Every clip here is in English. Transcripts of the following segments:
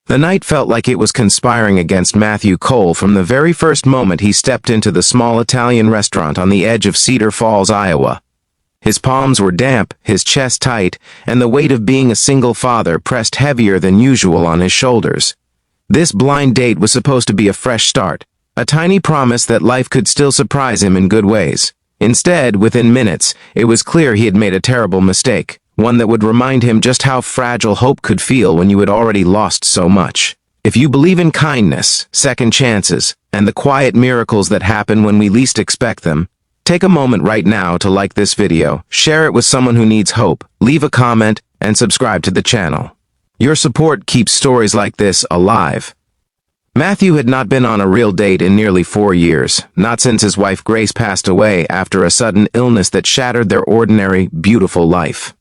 The night felt like it was conspiring against Matthew Cole from the very first moment he stepped into the small Italian restaurant on the edge of Cedar Falls, Iowa. His palms were damp, his chest tight, and the weight of being a single father pressed heavier than usual on his shoulders. This blind date was supposed to be a fresh start, a tiny promise that life could still surprise him in good ways. Instead, within minutes, it was clear he had made a terrible mistake, one that would remind him just how fragile hope could feel when you had already lost so much. If you believe in kindness, second chances, and the quiet miracles that happen when we least expect them, take a moment right now to like this video, share it with someone who needs hope, leave a comment, and subscribe to the channel. Your support keeps stories like this alive. Matthew had not been on a real date in nearly 4 years, not since his wife Grace passed away after a sudden illness that shattered their ordinary, beautiful life.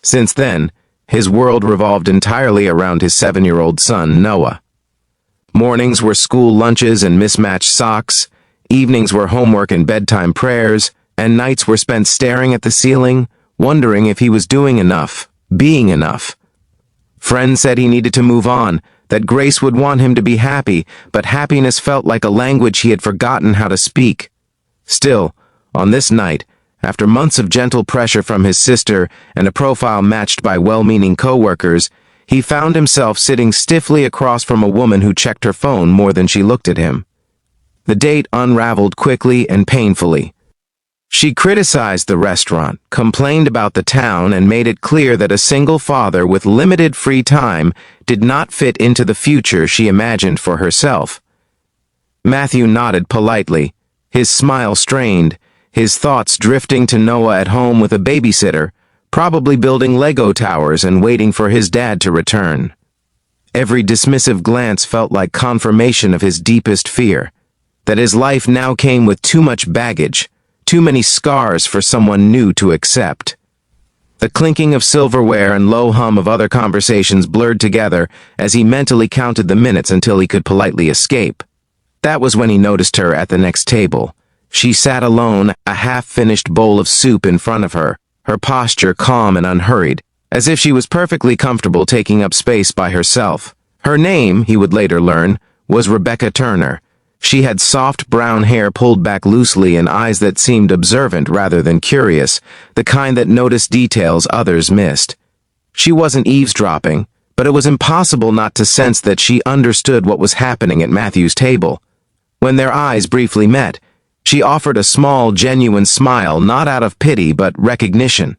Since then, his world revolved entirely around his 7-year-old son, Noah. Mornings were school lunches and mismatched socks, evenings were homework and bedtime prayers, and nights were spent staring at the ceiling, wondering if he was doing enough, being enough. Friends said he needed to move on, that Grace would want him to be happy, but happiness felt like a language he had forgotten how to speak. Still, on this night, after months of gentle pressure from his sister and a profile matched by well-meaning coworkers, he found himself sitting stiffly across from a woman who checked her phone more than she looked at him. The date unraveled quickly and painfully. She criticized the restaurant, complained about the town, and made it clear that a single father with limited free time did not fit into the future she imagined for herself. Matthew nodded politely, his smile strained, his thoughts drifting to Noah at home with a babysitter, probably building Lego towers and waiting for his dad to return. Every dismissive glance felt like confirmation of his deepest fear, that his life now came with too much baggage, too many scars for someone new to accept. The clinking of silverware and low hum of other conversations blurred together as he mentally counted the minutes until he could politely escape. That was when he noticed her at the next table. She sat alone, a half-finished bowl of soup in front of her, her posture calm and unhurried, as if she was perfectly comfortable taking up space by herself. Her name, he would later learn, was Rebecca Turner. She had soft brown hair pulled back loosely and eyes that seemed observant rather than curious, the kind that noticed details others missed. She wasn't eavesdropping, but it was impossible not to sense that she understood what was happening at Matthew's table. When their eyes briefly met, she offered a small, genuine smile, not out of pity but recognition.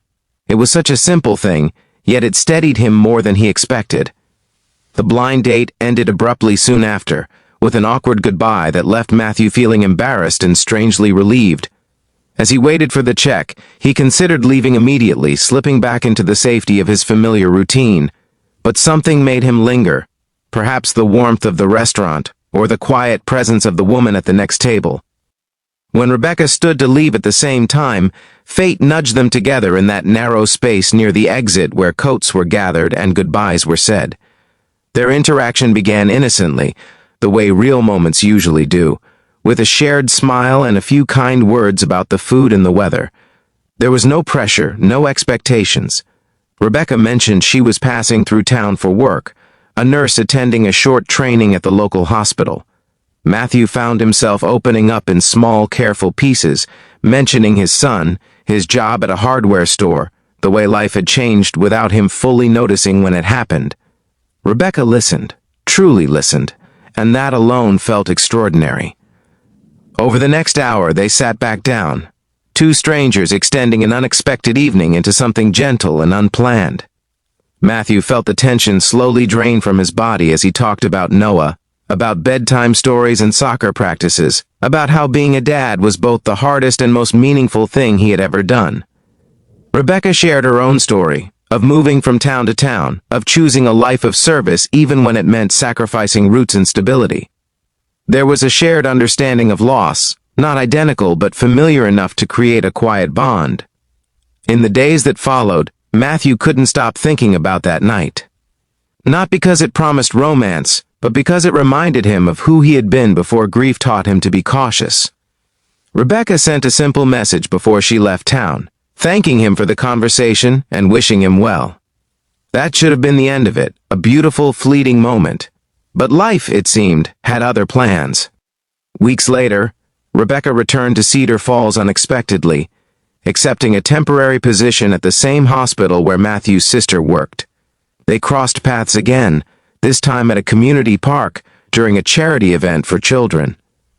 It was such a simple thing, yet it steadied him more than he expected. The blind date ended abruptly soon after, with an awkward goodbye that left Matthew feeling embarrassed and strangely relieved. As he waited for the check, he considered leaving immediately, slipping back into the safety of his familiar routine. But something made him linger, perhaps the warmth of the restaurant, or the quiet presence of the woman at the next table. When Rebecca stood to leave at the same time, fate nudged them together in that narrow space near the exit where coats were gathered and goodbyes were said. Their interaction began innocently, the way real moments usually do, with a shared smile and a few kind words about the food and the weather. There was no pressure, no expectations. Rebecca mentioned she was passing through town for work, a nurse attending a short training at the local hospital. Matthew found himself opening up in small, careful pieces, mentioning his son, his job at a hardware store, the way life had changed without him fully noticing when it happened. Rebecca listened, truly listened, and that alone felt extraordinary. Over the next hour, they sat back down, two strangers extending an unexpected evening into something gentle and unplanned. Matthew felt the tension slowly drain from his body as he talked about Noah, about bedtime stories and soccer practices, about how being a dad was both the hardest and most meaningful thing he had ever done. Rebecca shared her own story, of moving from town to town, of choosing a life of service even when it meant sacrificing roots and stability. There was a shared understanding of loss, not identical but familiar enough to create a quiet bond. In the days that followed, Matthew couldn't stop thinking about that night. Not because it promised romance, but because it reminded him of who he had been before grief taught him to be cautious. Rebecca sent a simple message before she left town, thanking him for the conversation and wishing him well. That should have been the end of it, a beautiful, fleeting moment. But life, it seemed, had other plans. Weeks later, Rebecca returned to Cedar Falls unexpectedly, accepting a temporary position at the same hospital where Matthew's sister worked. They crossed paths again, this time at a community park during a charity event for children.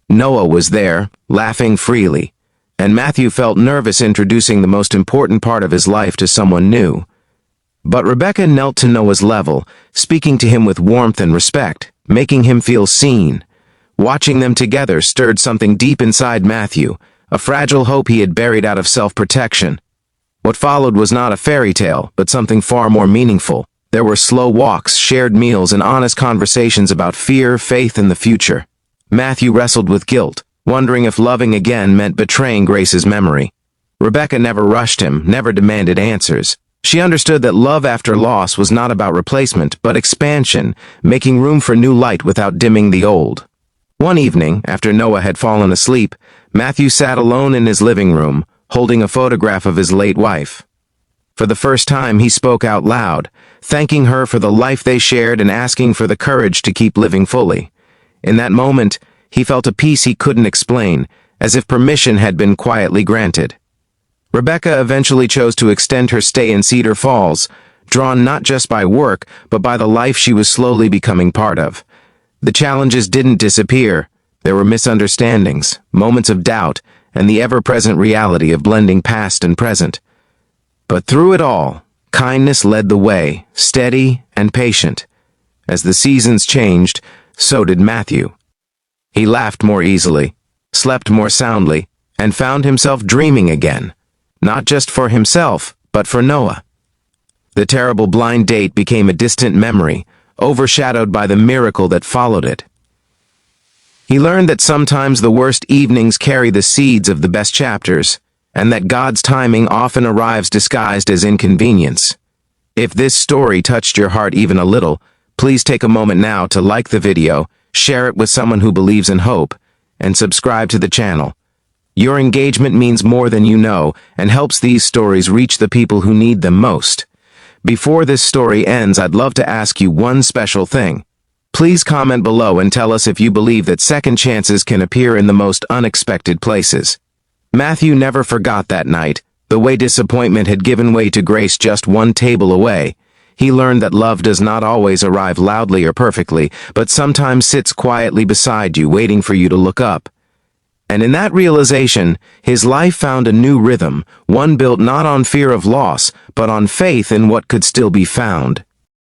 Noah was there, laughing freely, and Matthew felt nervous introducing the most important part of his life to someone new. But Rebecca knelt to Noah's level, speaking to him with warmth and respect, making him feel seen. Watching them together stirred something deep inside Matthew, a fragile hope he had buried out of self-protection. What followed was not a fairy tale, but something far more meaningful. There were slow walks, shared meals, and honest conversations about fear, faith, and the future. Matthew wrestled with guilt, wondering if loving again meant betraying Grace's memory. Rebecca never rushed him, never demanded answers. She understood that love after loss was not about replacement, but expansion, making room for new light without dimming the old. One evening, after Noah had fallen asleep, Matthew sat alone in his living room, holding a photograph of his late wife. For the first time, he spoke out loud, thanking her for the life they shared and asking for the courage to keep living fully. In that moment, he felt a peace he couldn't explain, as if permission had been quietly granted. Rebecca eventually chose to extend her stay in Cedar Falls, drawn not just by work, but by the life she was slowly becoming part of. The challenges didn't disappear. There were misunderstandings, moments of doubt, and the ever-present reality of blending past and present. But through it all, kindness led the way, steady and patient. As the seasons changed, so did Matthew. He laughed more easily, slept more soundly, and found himself dreaming again. Not just for himself, but for Noah. The terrible blind date became a distant memory, overshadowed by the miracle that followed it. He learned that sometimes the worst evenings carry the seeds of the best chapters, and that God's timing often arrives disguised as inconvenience. If this story touched your heart even a little, please take a moment now to like the video, share it with someone who believes in hope, and subscribe to the channel. Your engagement means more than you know and helps these stories reach the people who need them most. Before this story ends, I'd love to ask you one special thing. Please comment below and tell us if you believe that second chances can appear in the most unexpected places. Matthew never forgot that night, the way disappointment had given way to grace just one table away. He learned that love does not always arrive loudly or perfectly, but sometimes sits quietly beside you, waiting for you to look up. And in that realization, his life found a new rhythm, one built not on fear of loss, but on faith in what could still be found.